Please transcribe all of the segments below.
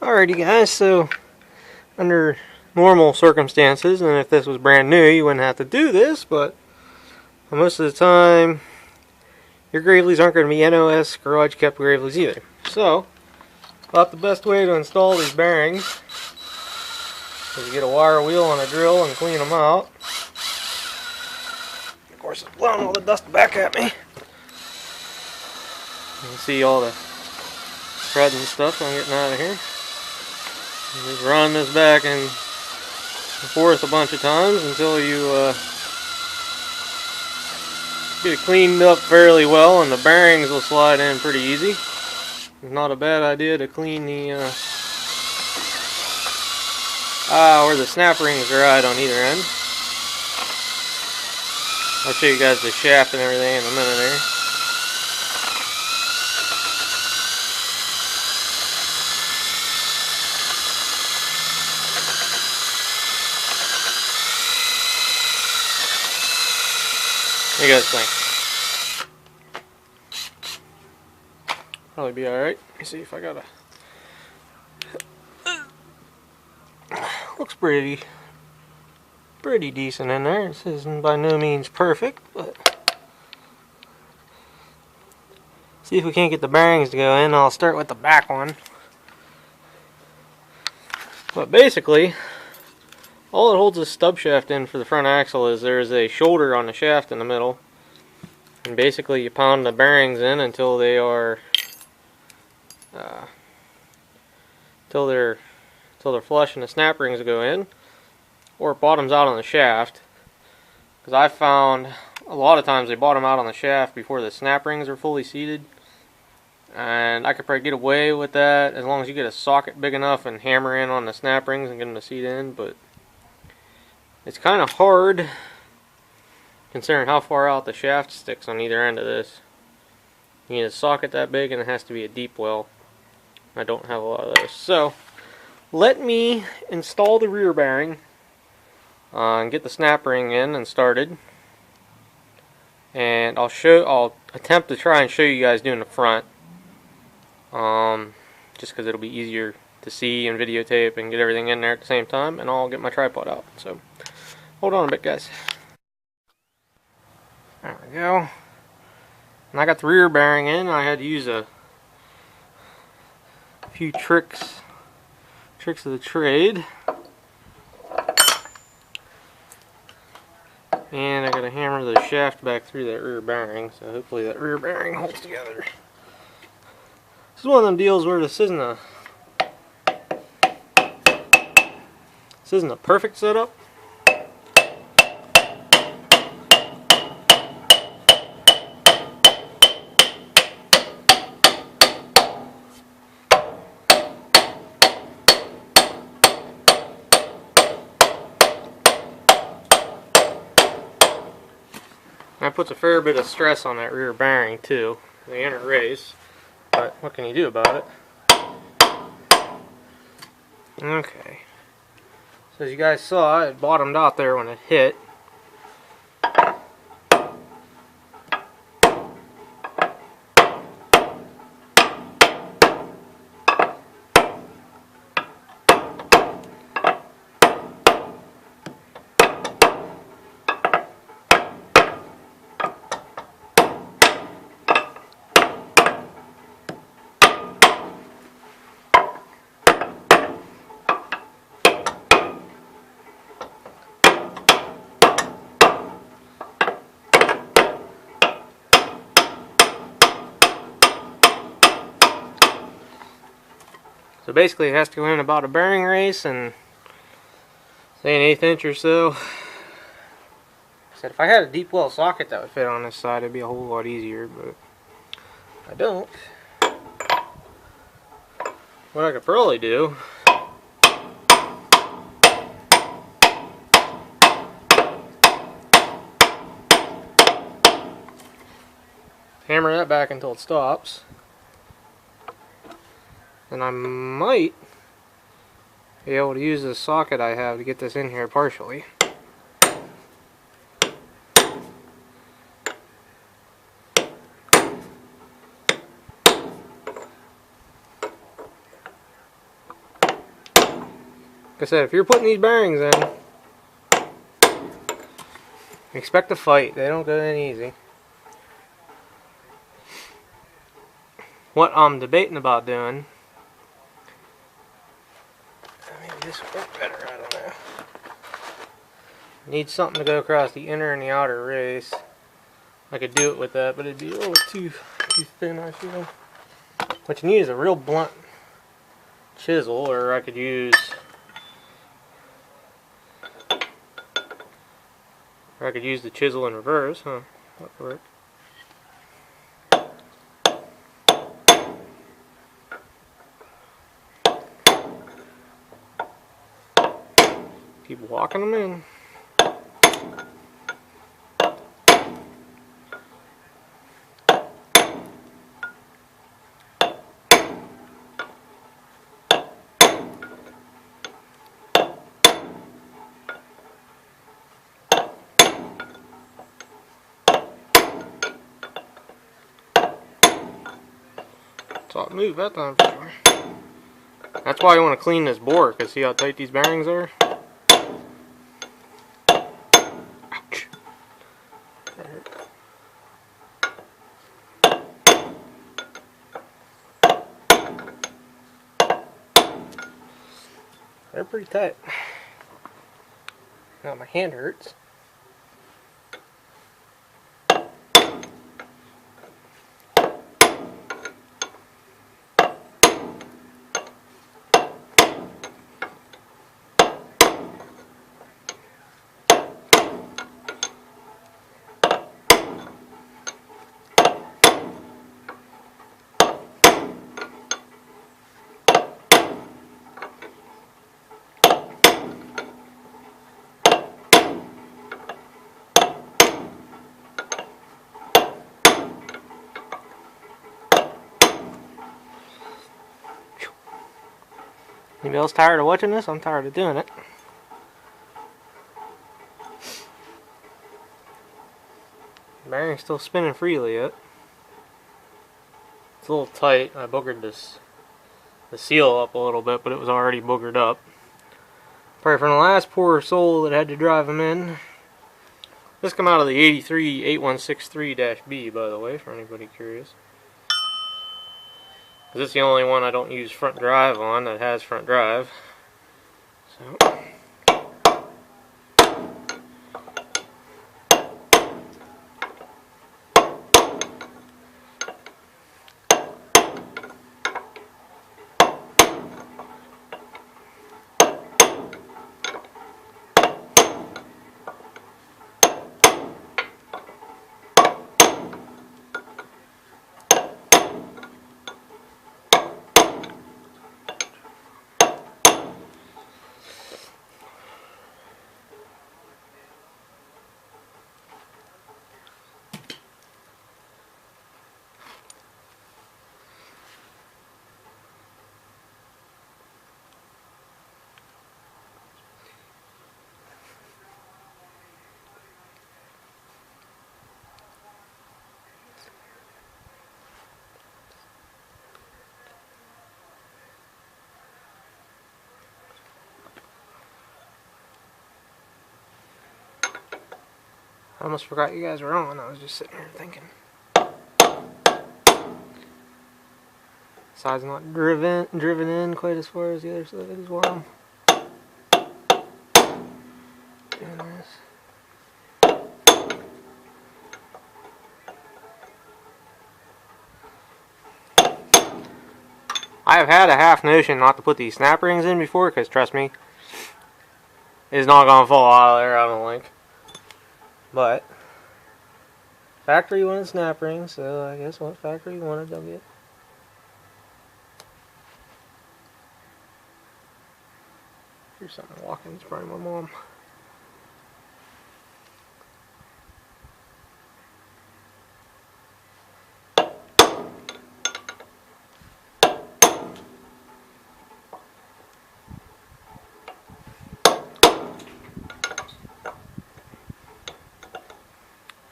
Alrighty guys, so under normal circumstances, and if this was brand new you wouldn't have to do this, but most of the time your Graveleys aren't going to be NOS garage kept Graveleys either. So, about the best way to install these bearings is to get a wire wheel and a drill and clean them out. Of course it's blowing all the dust back at me. You can see all the threads and stuff I'm getting out of here. Just run this back and forth a bunch of times until you get it cleaned up fairly well, and the bearings will slide in pretty easy. It's not a bad idea to clean the where the snap rings are at on either end. I'll show you guys the shaft and everything in a minute here. What do you guys think? Probably be alright. Let me see if I got looks pretty decent in there. This isn't by no means perfect, but see if we can't get the bearings to go in. I'll start with the back one. But basically, all it holds the stub shaft in for the front axle is there's a shoulder on the shaft in the middle, and basically you pound the bearings in until they are till they're flush and the snap rings go in, or it bottoms out on the shaft. Because I found a lot of times they bottom out on the shaft before the snap rings are fully seated, and I could probably get away with that as long as you get a socket big enough and hammer in on the snap rings and get them to seat in. But it's kind of hard considering how far out the shaft sticks on either end of this. You need a socket that big, and it has to be a deep well. I don't have a lot of those. So let me install the rear bearing and get the snap ring in and started. And I'll attempt to try and show you guys doing the front. Just because it'll be easier to see and videotape and get everything in there at the same time, and I'll get my tripod out. So hold on a bit, guys. There we go. And I got the rear bearing in. I had to use a few tricks of the trade. And I gotta hammer the shaft back through that rear bearing, so hopefully that rear bearing holds together. This is one of them deals where this isn't a perfect setup. That puts a fair bit of stress on that rear bearing too, the inner race, but what can you do about it? Okay, so as you guys saw, it bottomed out there when it hit. So basically it has to go in about a bearing race and say an 1/8 inch or so. I said if I had a deep well socket that would fit on this side, it'd be a whole lot easier, but I don't. What I could probably do hammer that back until it stops. And I might be able to use the socket I have to get this in here partially. Like I said, if you're putting these bearings in, expect a fight. They don't go in easy. What I'm debating about doing, maybe this will work better, I don't know. Need something to go across the inner and the outer race. I could do it with that, but it'd be a little too thin, I feel. What you need is a real blunt chisel, or I could use the chisel in reverse, huh? That would work. Keep walking them in. Saw it move that time for sure. That's why you want to clean this bore, because see how tight these bearings are? Ouch. That hurt. They're pretty tight. Now my hand hurts. Anybody else tired of watching this? I'm tired of doing it. The bearing's still spinning freely yet. It's a little tight. I boogered the seal up a little bit, but it was already boogered up. Probably from the last poor soul that had to drive them in. This come out of the 83 8163-B, by the way, for anybody curious. This is the only one I don't use front drive on that has front drive. So I almost forgot you guys were on. I was just sitting here thinking. Side's not driven in quite as far as the other side is while I'm doing this. I have had a half notion not to put these snap rings in before, because trust me, it's not going to fall out of there, I don't think. But factory wanted snap rings, so I guess what factory wanted, they'll get. Here's something walking, it's probably my mom.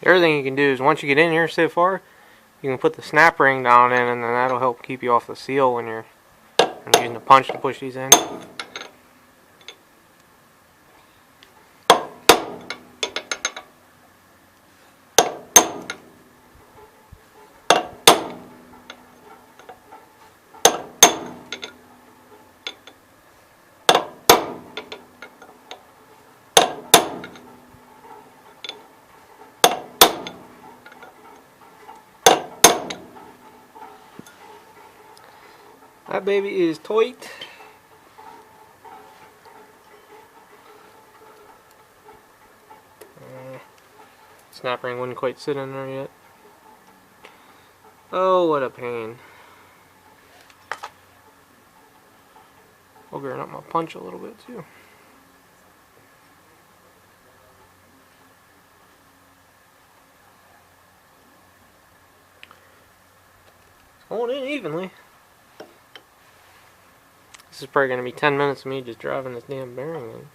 The other thing you can do is once you get in here so far, you can put the snap ring down in, and then that'll help keep you off the seal when you're using the punch to push these in. That baby is tight. Snap ring wouldn't quite sit in there yet. Oh, what a pain. Ogering up my punch a little bit too. It's going in evenly. This is probably going to be 10 minutes of me just driving this damn bearing in.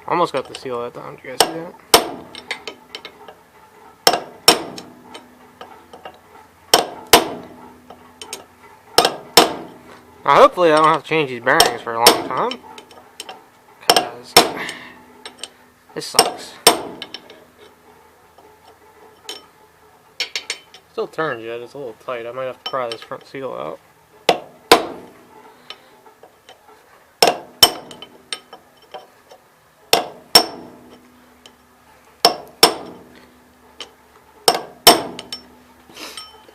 Almost got the seal that time. Did you guys see that? Now, hopefully I don't have to change these bearings for a long time, because this sucks. Still turns yet, it's a little tight. I might have to pry this front seal out.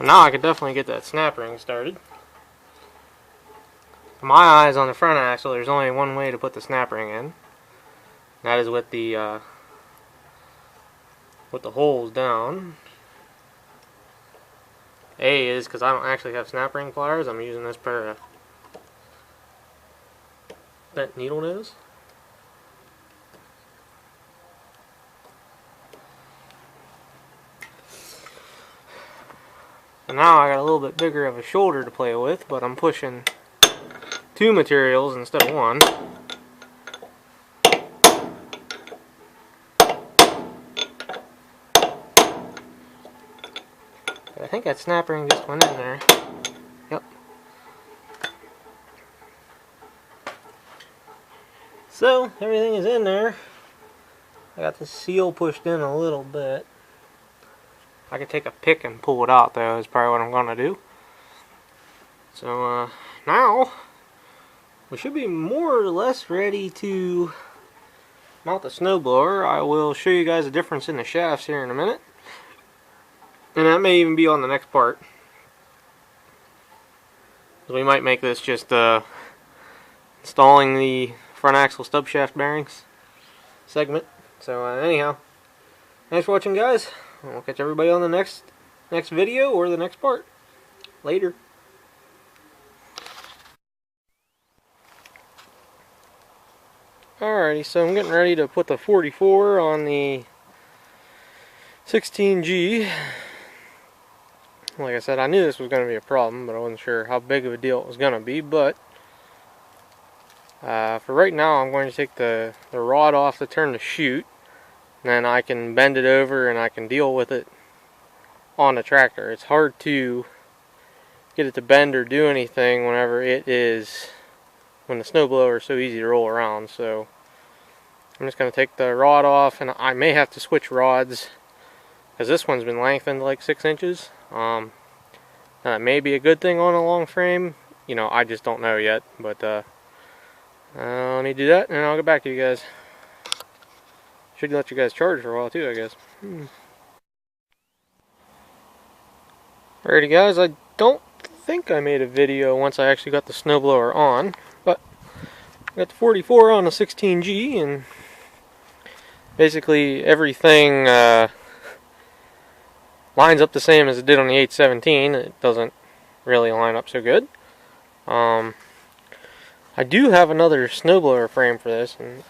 Now I could definitely get that snap ring started. In my eyes, on the front axle, there's only one way to put the snap ring in. That is with the holes down. A is because I don't actually have snap ring pliers. I'm using this pair of bent needle nose. And now I got a little bit bigger of a shoulder to play with, but I'm pushing 2 materials instead of 1. I think that snap ring just went in there. Yep. So, everything is in there. I got the seal pushed in a little bit. I could take a pick and pull it out, though, is probably what I'm going to do. So, now, we should be more or less ready to mount the snowblower. I will show you guys the difference in the shafts here in a minute. And that may even be on the next part. We might make this just installing the front axle stub shaft bearings segment. So, anyhow, thanks for watching, guys. We'll catch everybody on the next video or the next part. Later. Alrighty, so I'm getting ready to put the 44 on the 16G. Like I said, I knew this was going to be a problem, but I wasn't sure how big of a deal it was going to be. But for right now, I'm going to take the rod off to turn the chute. Then I can bend it over and I can deal with it on the tractor. It's hard to get it to bend or do anything when the snowblower is so easy to roll around. So I'm just going to take the rod off, and I may have to switch rods because this one's been lengthened like 6 inches. That may be a good thing on a long frame. You know, I just don't know yet. But I'll need to do that, and I'll get back to you guys. Should let you guys charge for a while too, I guess. Alrighty, guys, I don't think I made a video once I actually got the snowblower on, but I got the 44 on the 16G, and basically everything lines up the same as it did on the 817. It doesn't really line up so good. I do have another snowblower frame for this, and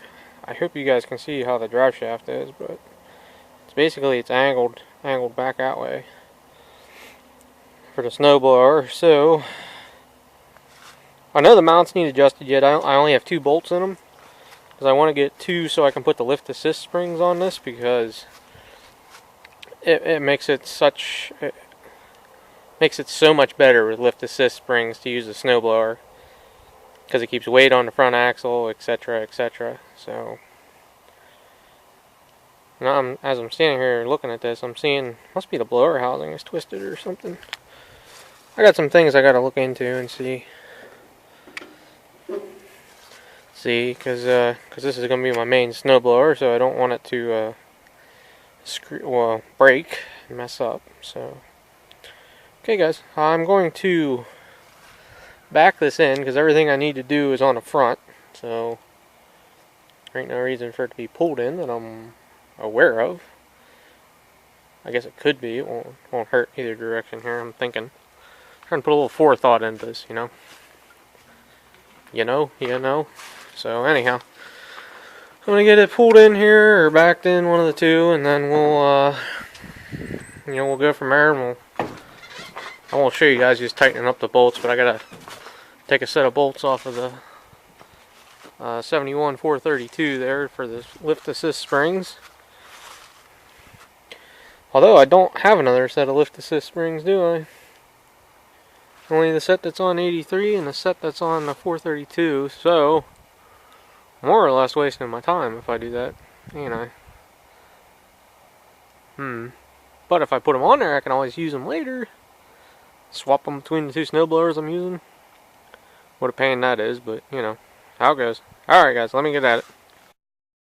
I hope you guys can see how the drive shaft is, but it's angled back that way for the snowblower. So I know the mounts need adjusted yet. I only have 2 bolts in them, because I want to get 2 so I can put the lift assist springs on this, because it makes it so much better with lift assist springs to use a snowblower, because it keeps weight on the front axle, etc., etc. So now as I'm standing here looking at this, I'm seeing, must be the blower housing is twisted or something. I got some things I got to look into and see, because this is going to be my main snowblower, so I don't want it to break and mess up. So okay guys, I'm going to back this in, because everything I need to do is on the front, so there ain't no reason for it to be pulled in that I'm aware of. I guess it could be, it won't hurt either direction here. I'm trying to put a little forethought into this, you know. So anyhow, I'm gonna get it pulled in here or backed in, one of the two, and then we'll we'll go from there. And I won't show you guys just tightening up the bolts, but I gotta take a set of bolts off of the 71 432 there for the lift assist springs. Although I don't have another set of lift assist springs, do I? Only the set that's on 83 and the set that's on the 432, so more or less wasting my time if I do that, you know. But if I put them on there, I can always use them later. Swap them between the 2 snowblowers I'm using. What a pain that is, but you know how it goes. Alright guys, let me get at it.